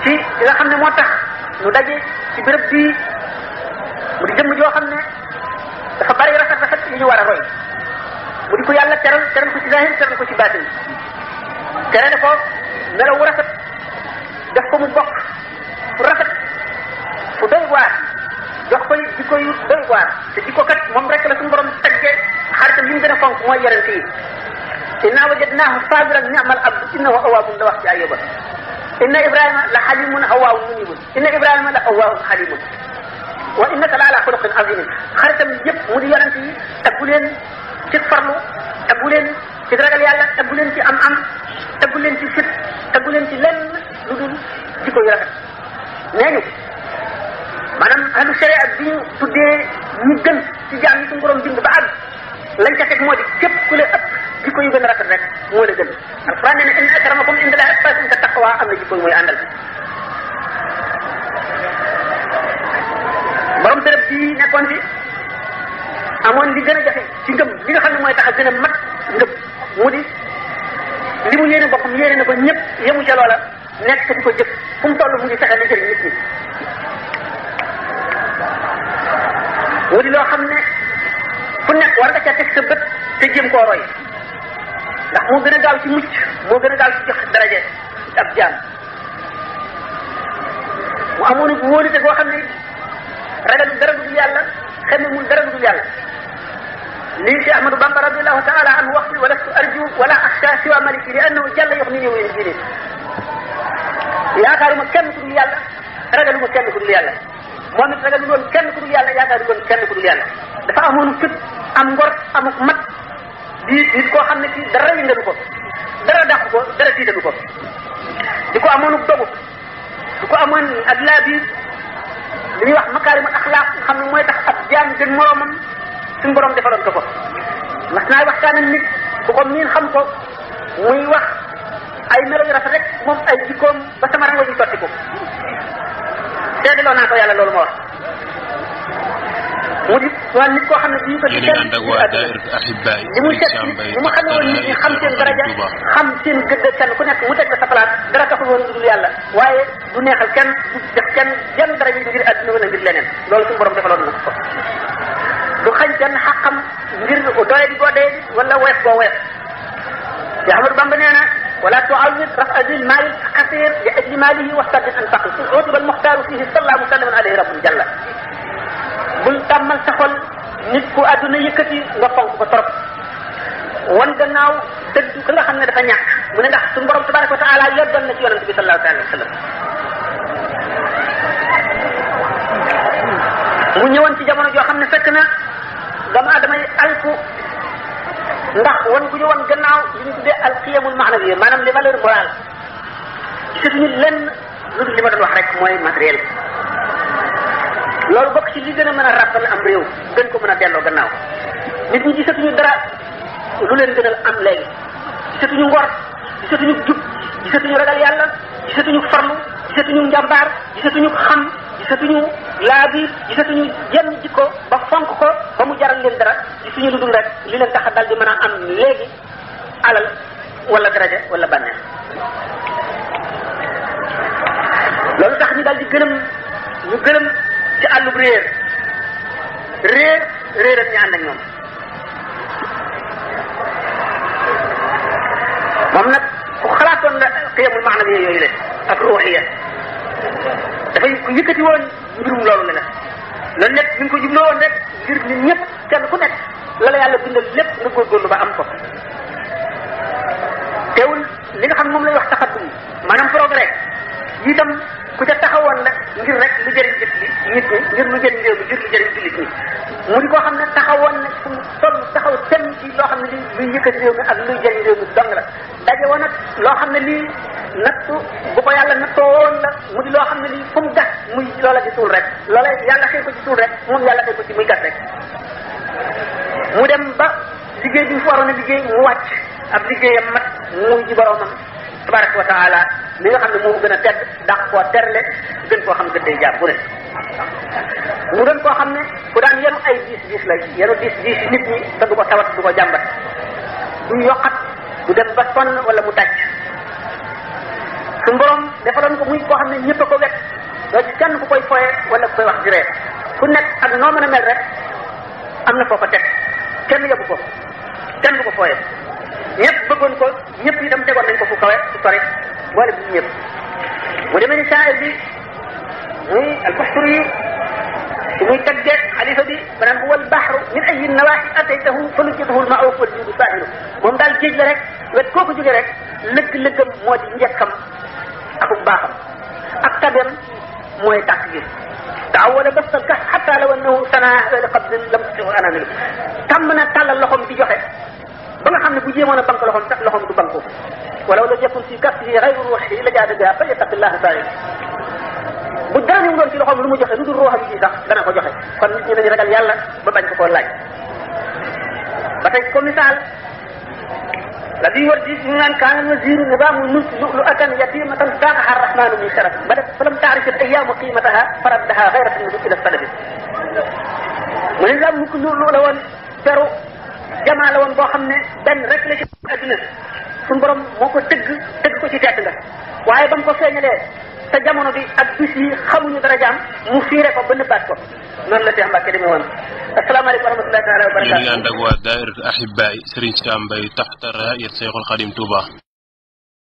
ci li nga xam ne moo tax ñu daje ci béréb bii mu di jëmm joo xam ne dafa bari rafet rafet yi ñu war a roy mu di ko yàlla teral ko ci zahir teral ko ci baatin terale ko melaw wu rafet def ko mu bokk fu rafet fu doy waar jox ko jikko yu doy waar te jikko kat moom rek la suñu borom tagge xaritam li mu gën a fonk mooy yonent yi inna wajadnaahu sabiran ni'mal abdu innahu awwaabun la wax ci Ayyuba inna ibrahima la xalimun awwaahun munibun inna ibrahima la awwaahun xalimun wa innaka la ala xuluqin azimin xaritam yëpp mu di yonent yi taggu leen ci farlu taggu leen ci ragal yàlla taggu leen ci am-am taggu leen ci fit taggu leen ci lenn lu dul jikko yu rafet nee ñu maanaam ahlu sharia bi ñu tuddee ñu gën ci jaam yi suñu borom bind ba àgg lañ ca teg moo di képp ku la ëpp jikko yu gën a rafet rek moo la gën alquran nee na inna akramakum indallahi atqakum te taqwa am na jikko yu muy àndal borom béréb bii nekkoon fi amoon li gën a jafe ci ngëm li nga xam ne mooy tax a gën a mat ngëm mu di li mu yéene boppam yéene na ko ñëpp yemu ca loola nekk te di ko jëf fu mu toll mu ngi fexe li jëriñ nit ñi mu di loo xam ne fu nekk war nga ca teg sa bët te jéem koo roy ndax moo gën a gaaw ci mucc moo gën a gaaw ci jox daraje ab jaam mu amoon wóolite goo xam ne ragalul dara dul yàlla xamemul dara dul yàlla lii si Ahmadou Bamba radiallahu taala anhu wax fi walastu arju wala axsha siwa maliki li annahu jalla yuxnini wa yunjini yaakaaruma kenn ku dul yàlla ragaluma kenn ku dul yàlla moom it ragalul woon kenn ku dul yàlla yaakaaru woon kenn ku dul yàlla dafa amoon fit am ngor amuk mat di nit koo xam ne kii dara yëngalu ko dara dàq ko dara tiitalu ko di ko amoon dogu di ko amoon ak laa biir li ñuy wax makaarimul axlaaq nga xam ne mooy tax ab jaam gën moroomam suñu borom defaloon ko ko mas naa waxtaan ak nit ku ko miin xam ko muy wax ay melo yu rafet rek moom ay jikkoom ba sama rango ñu sotti ko seedaloo naa ko yàlla loolu ma wax mu di waa nit koo xam ne bii ko di kenn li muy seet li mu xamee woon nit ñi xam seen daraja xam seen gëdd kenn ku nekk mu teg la sa place dara taxul woon dul yàlla waaye du neexal kenn du def kenn jenn daraja ngir àdduna wala ngir leneen loolu suñu borom defaloon na ko du xañ kenn xaqam ngir doye di boo dee wala wees boo wees ya Ahmadu Bamba nee na wala tuawid rafa dil maali xasir li ajli maalihi wastadin an faqir utiba al muxtaaru fihi sallallahu musallaman alayhi rabbun jalla bul tàmmal sa xol nit ku àdduna yëkkati nga fonk ko trop wan gannaaw dëgg ka nga xam ne dafa ñàkk mu ne ndax suñu borom tabaraka wa taala yoddoon na ci yonente bi sallallahu alayhi wa sallam mu ñëwoon ci jamono joo xam ne fekk na doomu aadama yi alku ndax wan gu ñu wan gannaaw li ñu tuddee alqiyamul maanawiya maanaam les valeurs morales gisatuñu lenn lu dul li ma doon wax rek mooy matériel loolu bokk ci li gën a mën a ràppal am réew gën ko mën a delloo gannaaw nit ñi gisatuñu dara lu leen gënal am léegi gisatuñu ngor gisatuñu jub gisatuñu ragal yàlla gisatuñu farlu gisatuñu njàmbaar gisatuñu xam gisatuñu laabiir gisatuñu jenn jikko ba fonk ko ba mu jaral leen dara gisuñu lu dul rek li leen tax a dal di mën a am léegi alal wala daraja wala bànneex loolu tax ñu dal di gërëm ci àllub réer ak ñu ànd ak ñoom moom nag ku xalaatoon la xiyamul maanawiya yooyu le ak ruuxiya dafay ku yëkkati woon mbirum loolu la loolu lépp ñu ngi ko jubloo woon rek ngir nit ñëpp kenn ku nekk la la yàlla bindal lépp nga góorgóorlu ba am ko teewul li nga xam moom lay wax taxaddum maanaam progrès itam ku ca taxawoon la ngir rek lu jëriñ nit ñi ngir lu jëriñ réew mi ngir lu jëriñ jullit ñi mu di koo xam ne taxawoon na fu mu toll taxaw tem ci loo xam ne li luy yëkkati réew mi ak luy jëriñ réew mi dong la daje woon nag loo xam ne lii nattu bu ko yàlla nattoo woon la mu di loo xam ne lii fu mu gas muy loola di suul rek loola yàlla xëy ko ci suul rek moom yàlla xëy ko ci muy gas rek mu dem ba liggéey bi mu fi waroon a liggéey mu wàcc ab liggéeyam mat muy ji boromam tabaraka wa taala li nga xam ne moo gën a tedd ndax koo terle gën koo xam gën day jaar bu ne mu doon koo xam ne ku daan yenu ay diis la yenu diis nit ñi te du ko tawat du ko jàmbat du yokkat du dem ba sonn wala mu tàcc su borom defaloon ko muy koo xam ne ñëpp a ko wet doo ci kenn ku koy foye wala ku koy wax di ree ku nekk ak noo mën a mel rek am na foo ko teg kenn yóbbu ko kenn du ko foye ñëpp bëggoon ko ñëpp itam tegoon nañ ko fu kawe fu sori boole bi ñëpp mu demee ni shaa'ir bi muy al-Buxturi yi muy tagge xalifa bi banaan huwa al-bahru min ayyi nawaahi ataytahu fa lujjatuhu al-ma'uuf wal juudu saahilu moom daal géej la rek wet koo ko jógee rek lëgg-lëggam moo di njëkkam akuk baaxam ak tabeem mooy tàkk gi taawala basal kas xataa law annahu sanaa li qabdin lam tuti'hu anaamilu tàmm na tàllal loxoom di joxe ba nga xam ne bu jéemoon a bank loxoom sax loxoom du banku walaw lam yakun fi kaffihi ghayru ruuhihi la jaada bihaa falyattaqillaha saa'il bu dara ñu doon ci loxoom lu mu joxe lu dul ruuxam ji sax dana ko joxe kon nit ñi nañu ragal yàlla ba bañ ko koo laaj ba tey ko misaal la di war di ñu naan kaana al-waziiru nizaamul mulki lu'lu'atan yatiimatan saaqaha ar-rahmaanu min sharaf ba def falam ta'rif al-ayyaamu qiimataha faraddaha ghayratan ila salafi mu ne nizaam mulki lu'lu' la woon peru jamaa la woon boo xam ne benn rek la ci adduna suñu borom moo ko tëgg ko ci tedd nga waaye ba mu ko feeñalee te jamono bi ak bis yi xamuñu dara jaam mu fiire ko ba nëbbaat ko noonu la Cheikh Mbacke demee woon asalaamaaleykum wa rahmatullahi taala wa barakatuh. ñu ngi ànd ak waa daayiratu Ahibaay Serigne Sam Mbaye taxta raayat Cheikhul Khadim Touba.